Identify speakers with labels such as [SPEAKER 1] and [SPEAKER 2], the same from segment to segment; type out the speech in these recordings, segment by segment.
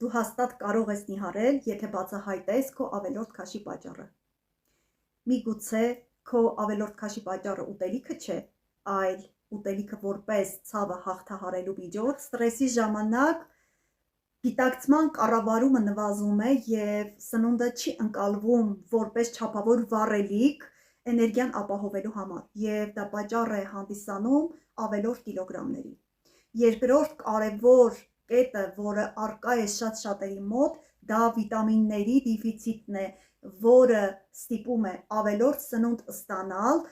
[SPEAKER 1] դու հաստատ կարող ես նիհարել, եթե բացահայտես քո ավելորդ քաշի պատճառը։ Միգուցե քո ավելորդ քաշի պատճառը ուտելիքը չէ, այլ ուտելիքը որպես ցավը հաղթահարելու միջոց, ստրեսի ժամանակ գիտակցման կառավարումը նվազում է և սնունդը չի ընկալվում որպես չափավոր վառելիք էներգիան ապահովելու համար, և դա պատճառ է հանդիսանում ավելորդ կիլոգրամների։ Երկրորդ կարևոր կետը, որը առկա է շատ-շատերի մոտ, դա վիտամինների դեֆիցիտն է, որը ստիպում է ավելորդ սնունդ ստանալ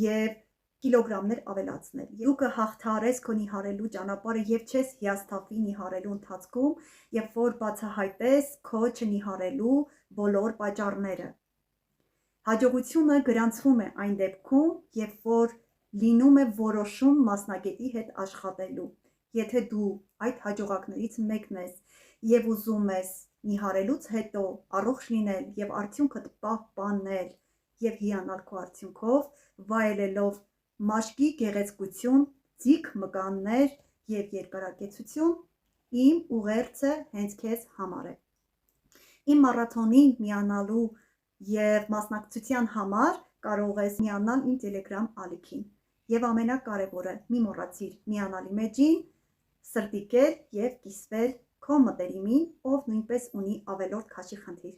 [SPEAKER 1] և կիլոգրամներ ավելացնել։ Դու կհաղթահարես քո նիհարելու ճանապարհը և չես հիասթափվի նիհարելու ընթացքում, երբ որ բացահայտես քո չնիհարելու բոլոր պատճառները։ Հաջողությունը գրանցվում է այն դեպքում, երբ որ լինում է որոշում մասնագետի հետ աշխատելու։ Եթե դու այդ հաջողակներից մեկն ես և ուզում ես նիհարելուց հետո առողջ լինել և արդյունքդ պահպանել և հիանալ քո արդյունքով, վայելելով մաշկի գեղեցկություն, ձիգ մկաններ և երկարակեցություն, իմ ուղերձը հենց քեզ համար է։ Իմ մարաթոնին միանալու և մասնակցության համար կարող ես միանալ իմ Telegram ալիքին։ Եվ ամենակարևորը, մի մոռացիր միանալի մեջին սրտիկել և կիսվել քո մտերիմին, ով նույնպես ունի ավելորդ քաշի խնդիր։